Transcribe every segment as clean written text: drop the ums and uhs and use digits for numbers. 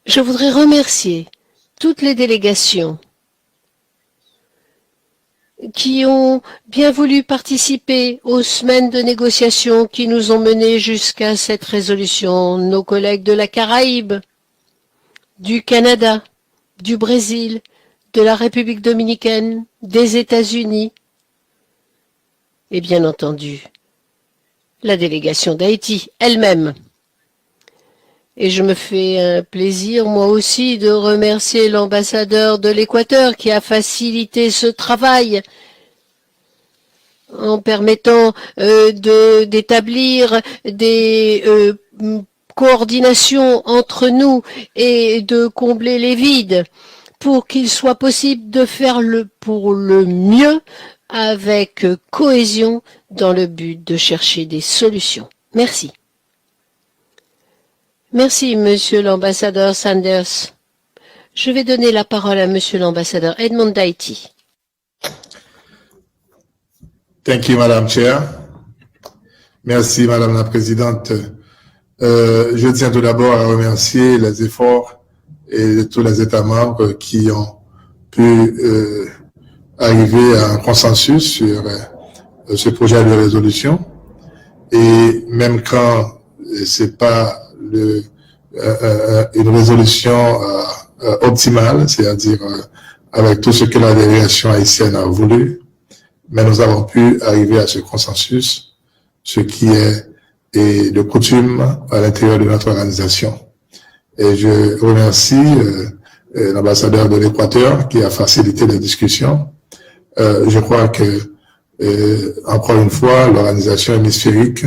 Je voudrais remercier toutes les délégations qui ont bien voulu participer aux semaines de négociations qui nous ont menés jusqu'à cette résolution, nos collègues de la Caraïbe, du Canada, du Brésil, de la République dominicaine, des États-Unis et bien entendu la délégation d'Haïti elle-même. Et je me fais un plaisir, moi aussi, de remercier l'ambassadeur de l'Équateur qui a facilité ce travail en permettant d'établir des coordinations entre nous et de combler les vides pour qu'il soit possible de faire pour le mieux avec cohésion dans le but de chercher des solutions. Merci. Merci, Monsieur l'ambassadeur Sanders. Je vais donner la parole à Monsieur l'ambassadeur Edmond d'Haïti. Thank you, Madame Chair. Merci, Madame la Présidente. Je tiens tout d'abord à remercier les efforts et tous les États membres qui ont pu arriver à un consensus sur ce projet de résolution. Et même quand c'est pas une résolution optimale, c'est-à-dire avec tout ce que la délégation haïtienne a voulu, mais nous avons pu arriver à ce consensus, ce qui est de coutume à l'intérieur de notre organisation. Et je remercie l'ambassadeur de l'Équateur qui a facilité les discussions. Je crois que, encore une fois, l'organisation hémisphérique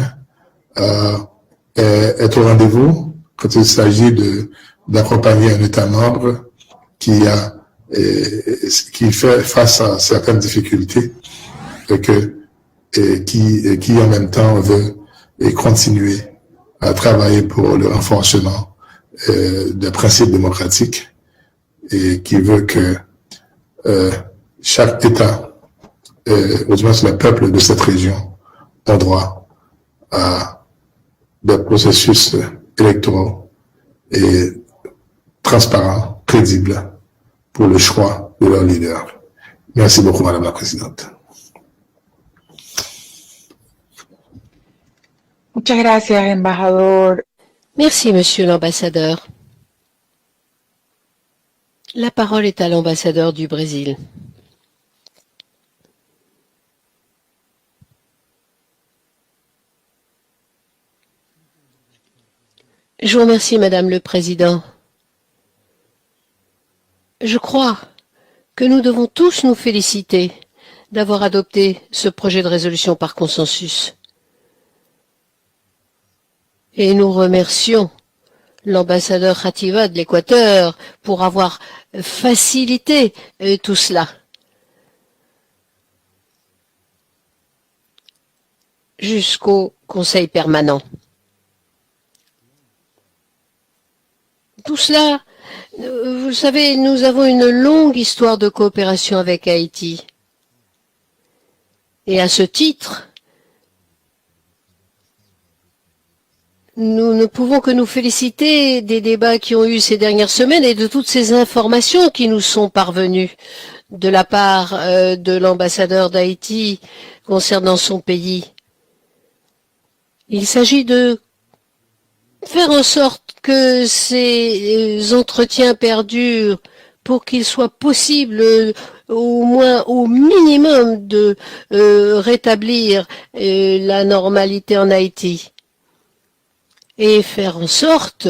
est au rendez-vous quand il s'agit d'accompagner un État membre qui fait face à certaines difficultés et qui en même temps veut continuer à travailler pour le renforcement des principes démocratiques et qui veut que chaque État, ou du moins le peuple de cette région, ont droit à des processus électoraux et transparents, crédibles pour le choix de leur leader. Merci beaucoup, Madame la Présidente. Muchas gracias, embajador. Merci, Monsieur l'ambassadeur. La parole est à l'ambassadeur du Brésil. Je vous remercie, Madame le Président. Je crois que nous devons tous nous féliciter d'avoir adopté ce projet de résolution par consensus. Et nous remercions l'ambassadeur Khativa de l'Équateur pour avoir facilité tout cela. Jusqu'au Conseil permanent. Tout cela, vous savez, nous avons une longue histoire de coopération avec Haïti. Et à ce titre, nous ne pouvons que nous féliciter des débats qui ont eu ces dernières semaines et de toutes ces informations qui nous sont parvenues de la part de l'ambassadeur d'Haïti concernant son pays. Il s'agit de faire en sorte que ces entretiens perdurent pour qu'il soit possible au moins au minimum de rétablir la normalité en Haïti et faire en sorte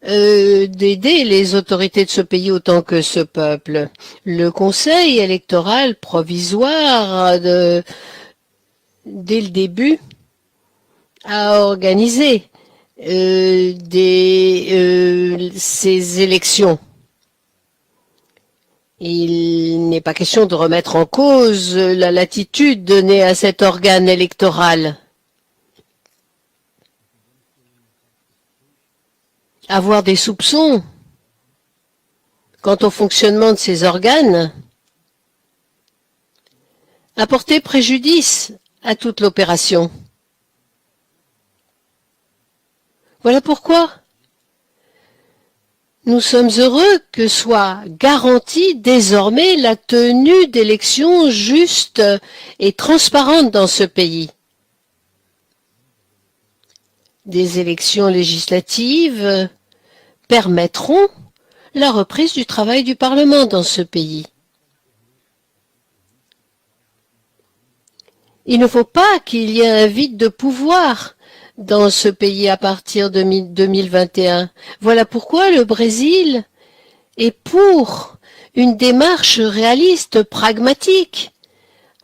d'aider les autorités de ce pays autant que ce peuple. Le Conseil électoral provisoire, dès le début, a organisé ces élections. Il n'est pas question de remettre en cause la latitude donnée à cet organe électoral. Avoir des soupçons quant au fonctionnement de ces organes a porté préjudice à toute l'opération. Voilà pourquoi Nous sommes heureux que soit garantie désormais la tenue d'élections justes et transparentes dans ce pays. Des élections législatives permettront la reprise du travail du Parlement dans ce pays. Il ne faut pas qu'il y ait un vide de pouvoir dans ce pays à partir de 2021. Voilà pourquoi le Brésil est pour une démarche réaliste, pragmatique,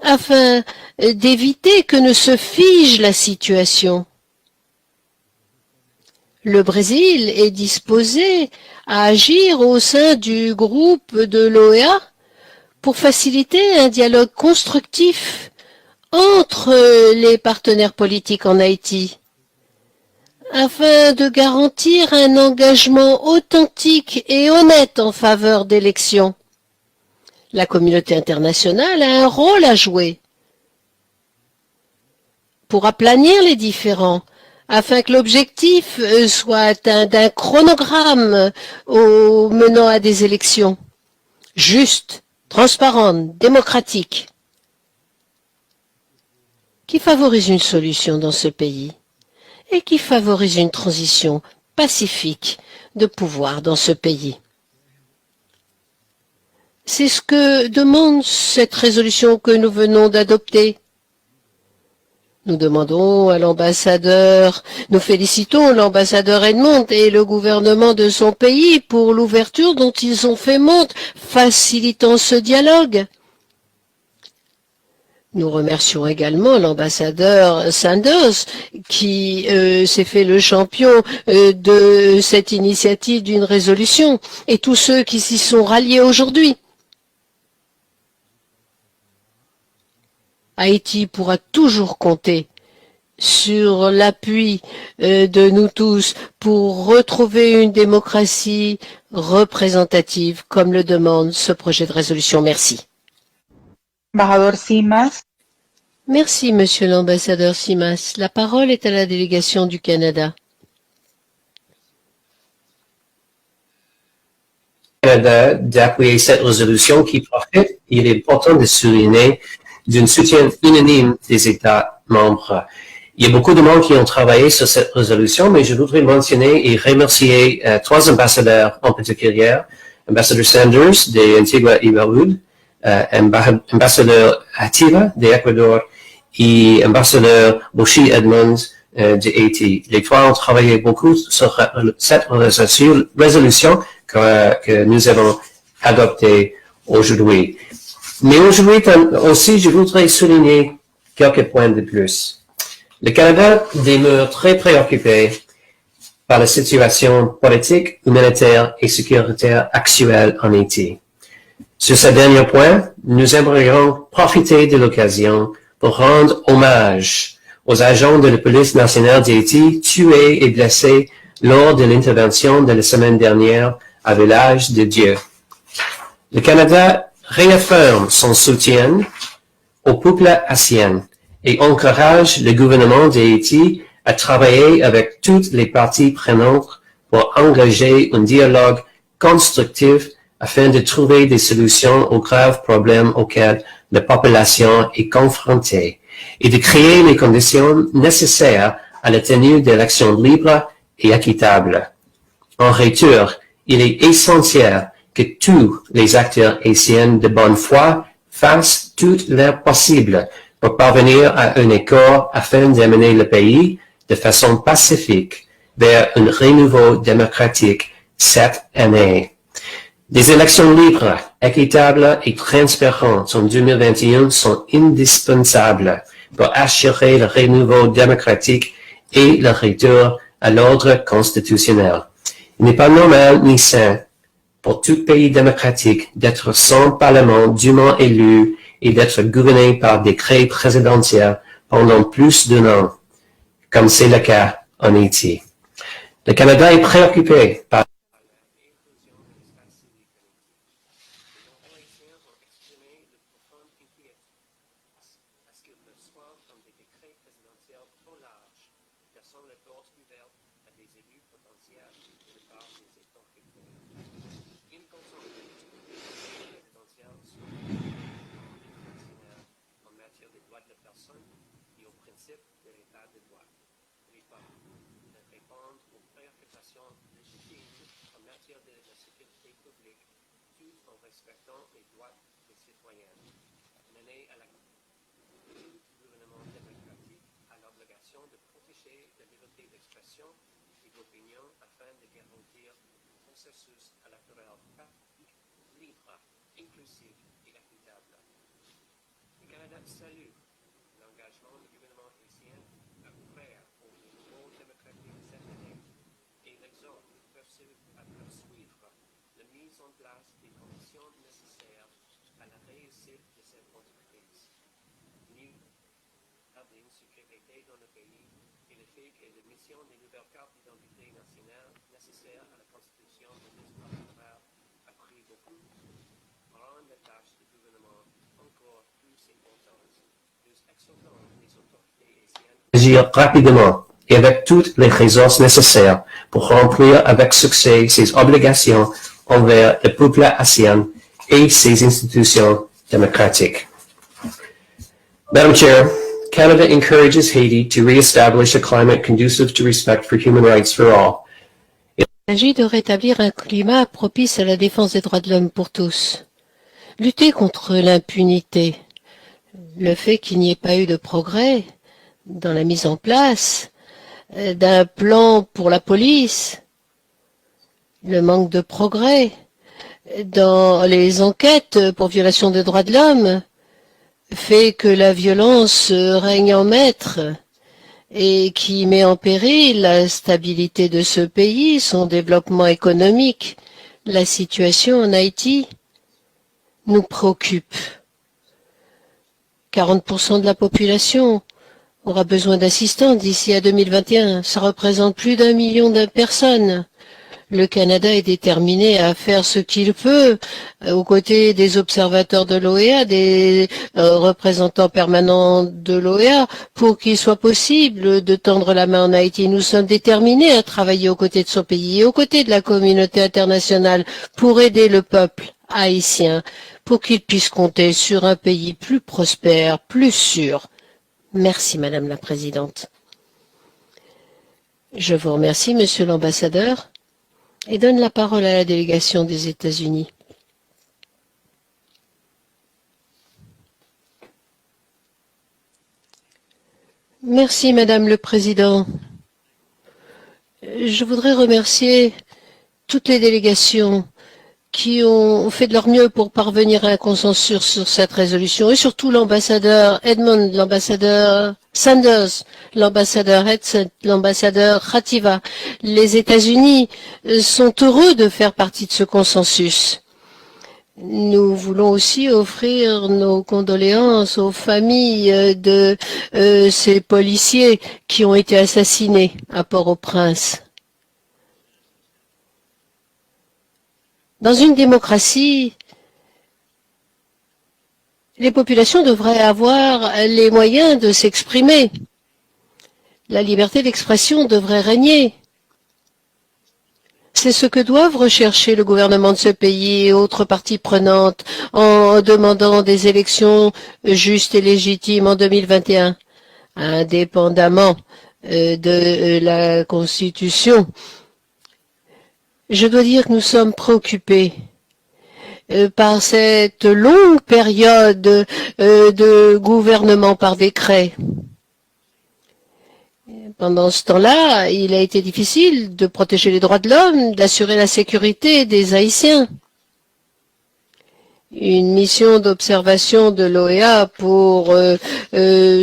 afin d'éviter que ne se fige la situation. Le Brésil est disposé à agir au sein du groupe de l'OEA pour faciliter un dialogue constructif entre les partenaires politiques en Haïti, afin de garantir un engagement authentique et honnête en faveur d'élections. La communauté internationale a un rôle à jouer pour aplanir les différends, afin que l'objectif soit atteint d'un chronogramme menant à des élections justes, transparentes, démocratiques, qui favorisent une solution dans ce pays et qui favorisent une transition pacifique de pouvoir dans ce pays. C'est ce que demande cette résolution que nous venons d'adopter. Nous demandons à l'ambassadeur, nous félicitons l'ambassadeur Edmond et le gouvernement de son pays pour l'ouverture dont ils ont fait montre, facilitant ce dialogue. Nous remercions également l'ambassadeur Sanders qui s'est fait le champion de cette initiative d'une résolution et tous ceux qui s'y sont ralliés aujourd'hui. Haïti pourra toujours compter sur l'appui de nous tous pour retrouver une démocratie représentative comme le demande ce projet de résolution. Merci. Embajador Simas. Merci, Monsieur l'ambassadeur Simas. La parole est à la délégation du Canada. Canada d'appuyer cette résolution qui profite, il est important de souligner d'un soutien unanime des États membres. Il y a beaucoup de monde qui ont travaillé sur cette résolution, mais je voudrais mentionner et remercier trois ambassadeurs en particulier. Ambassadeur Sanders de Antigua y Barbuda, ambassadeur Ativa de Ecuador et ambassadeur Boshi Edmonds de Haïti. Les trois ont travaillé beaucoup sur cette résolution que nous avons adoptée aujourd'hui. Mais aujourd'hui aussi, je voudrais souligner quelques points de plus. Le Canada demeure très préoccupé par la situation politique, humanitaire et sécuritaire actuelle en Haïti. Sur ce dernier point, nous aimerions profiter de l'occasion pour rendre hommage aux agents de la police nationale d'Haïti tués et blessés lors de l'intervention de la semaine dernière à Village de Dieu. Le Canada réaffirme son soutien au peuple haïtien et encourage le gouvernement d'Haïti à travailler avec toutes les parties prenantes pour engager un dialogue constructif afin de trouver des solutions aux graves problèmes auxquels la population est confrontée et de créer les conditions nécessaires à la tenue d'élections libres et équitables. En retour, il est essentiel que tous les acteurs haïtiens de bonne foi fassent tout leur possible pour parvenir à un accord afin d'amener le pays de façon pacifique vers un renouveau démocratique cette année. Des élections libres, équitables et transparentes en 2021 sont indispensables pour assurer le renouveau démocratique et le retour à l'ordre constitutionnel. Il n'est pas normal ni sain pour tout pays démocratique d'être sans parlement dûment élu et d'être gouverné par décret présidentiel pendant plus d'un an, comme c'est le cas en Haïti. Le Canada est préoccupé par matière de la sécurité publique, tout en respectant les droits des citoyens. Mener à la gouvernement démocratique a l'obligation de protéger la liberté d'expression et d'opinion afin de garantir un processus électoral pratique, libre, inclusif et équitable. Le Canada salue l'engagement du gouvernement haïtien à ouvrir au renouveau démocratique cette année et l'exhorte à poursuivre la mise en place des conditions nécessaires à la réussite de cette entreprise. D'une sécurité dans le pays et le fait que la mission des nouvelles cartes d'identité nationale nécessaires à la constitution de l'histoire fédérale a pris beaucoup, rend la tâche du gouvernement encore plus importante. Nous exhortons les autorités haïtiennes à agir rapidement et avec toutes les ressources nécessaires pour remplir avec succès ses obligations envers le peuple haïtien et ses institutions démocratiques. Madam Chair, Canada encourages Haiti to re-establish a climate conducive to respect for human rights for all. Il s'agit de rétablir un climat propice à la défense des droits de l'homme pour tous. Lutter contre l'impunité, le fait qu'il n'y ait pas eu de progrès dans la mise en place d'un plan pour la police, le manque de progrès dans les enquêtes pour violation des droits de l'homme, fait que la violence règne en maître et qui met en péril la stabilité de ce pays, son développement économique. La situation en Haïti nous préoccupe. 40% de la population aura besoin d'assistance d'ici à 2021. Ça représente plus d'1 million de personnes. Le Canada est déterminé à faire ce qu'il peut aux côtés des observateurs de l'OEA, des représentants permanents de l'OEA, pour qu'il soit possible de tendre la main en Haïti. Nous sommes déterminés à travailler aux côtés de son pays et aux côtés de la communauté internationale pour aider le peuple haïtien, pour qu'il puisse compter sur un pays plus prospère, plus sûr. Merci, Madame la Présidente. Je vous remercie, Monsieur l'ambassadeur, et donne la parole à la délégation des États-Unis. Merci, Madame le Président. Je voudrais remercier toutes les délégations qui ont fait de leur mieux pour parvenir à un consensus sur cette résolution, et surtout l'ambassadeur Edmond, l'ambassadeur Sanders, l'ambassadeur Edson, l'ambassadeur Khativa. Les États-Unis sont heureux de faire partie de ce consensus. Nous voulons aussi offrir nos condoléances aux familles de ces policiers qui ont été assassinés à Port-au-Prince. Dans une démocratie, les populations devraient avoir les moyens de s'exprimer. La liberté d'expression devrait régner. C'est ce que doivent rechercher le gouvernement de ce pays et autres parties prenantes en demandant des élections justes et légitimes en 2021, indépendamment de la Constitution. Je dois dire que nous sommes préoccupés par cette longue période de gouvernement par décret. Pendant ce temps-là, il a été difficile de protéger les droits de l'homme, d'assurer la sécurité des Haïtiens. Une mission d'observation de l'OEA pour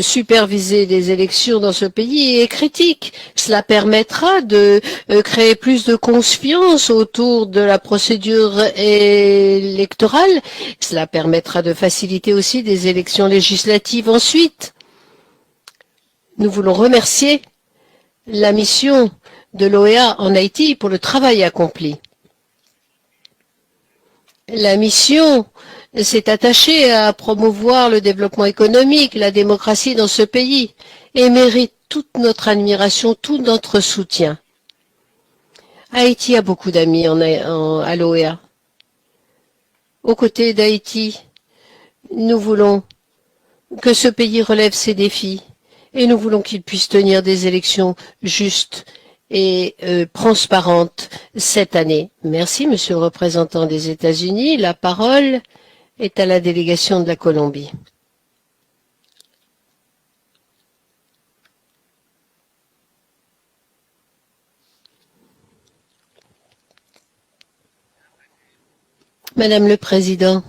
superviser des élections dans ce pays est critique. Cela permettra de créer plus de confiance autour de la procédure électorale. Cela permettra de faciliter aussi des élections législatives ensuite. Nous voulons remercier la mission de l'OEA en Haïti pour le travail accompli. La mission s'est attachée à promouvoir le développement économique, la démocratie dans ce pays et mérite toute notre admiration, tout notre soutien. Haïti a beaucoup d'amis à l'OEA. Aux côtés d'Haïti, nous voulons que ce pays relève ses défis et nous voulons qu'il puisse tenir des élections justes et transparente cette année. Merci, Monsieur le représentant des États-Unis. La parole est à la délégation de la Colombie. Madame le Président,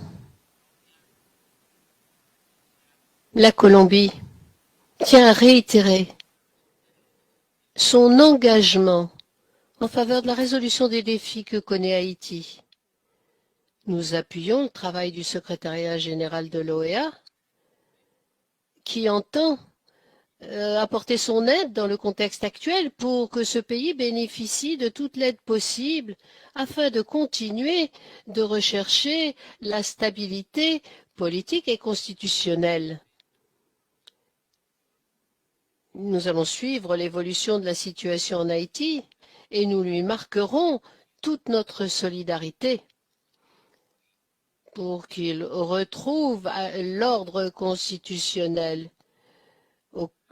la Colombie tient à réitérer son engagement en faveur de la résolution des défis que connaît Haïti. Nous appuyons le travail du secrétariat général de l'OEA qui entend apporter son aide dans le contexte actuel pour que ce pays bénéficie de toute l'aide possible afin de continuer de rechercher la stabilité politique et constitutionnelle. Nous allons suivre l'évolution de la situation en Haïti et nous lui marquerons toute notre solidarité pour qu'il retrouve l'ordre constitutionnel.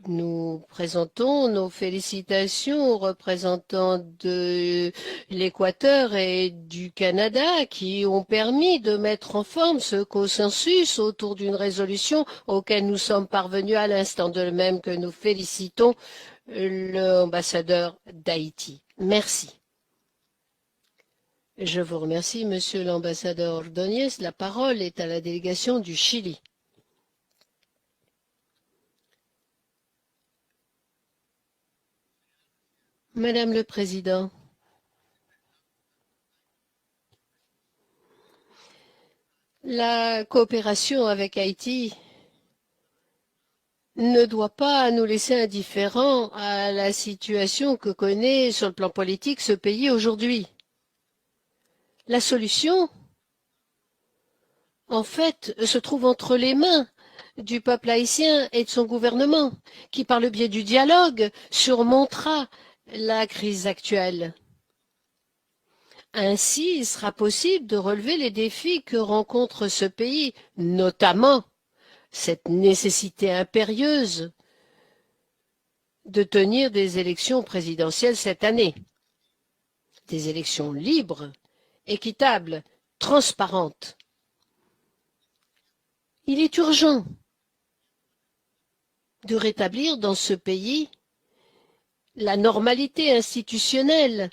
Nous présentons nos félicitations aux représentants de l'Équateur et du Canada qui ont permis de mettre en forme ce consensus autour d'une résolution auquel nous sommes parvenus à l'instant, de même que nous félicitons l'ambassadeur d'Haïti. Merci. Je vous remercie, Monsieur l'ambassadeur Ordóñez. La parole est à la délégation du Chili. Madame le Président, la coopération avec Haïti ne doit pas nous laisser indifférents à la situation que connaît sur le plan politique ce pays aujourd'hui. La solution, en fait, se trouve entre les mains du peuple haïtien et de son gouvernement, qui, par le biais du dialogue, surmontera la crise actuelle. Ainsi, il sera possible de relever les défis que rencontre ce pays, notamment cette nécessité impérieuse de tenir des élections présidentielles cette année, des élections libres, équitables, transparentes. Il est urgent de rétablir dans ce pays la normalité institutionnelle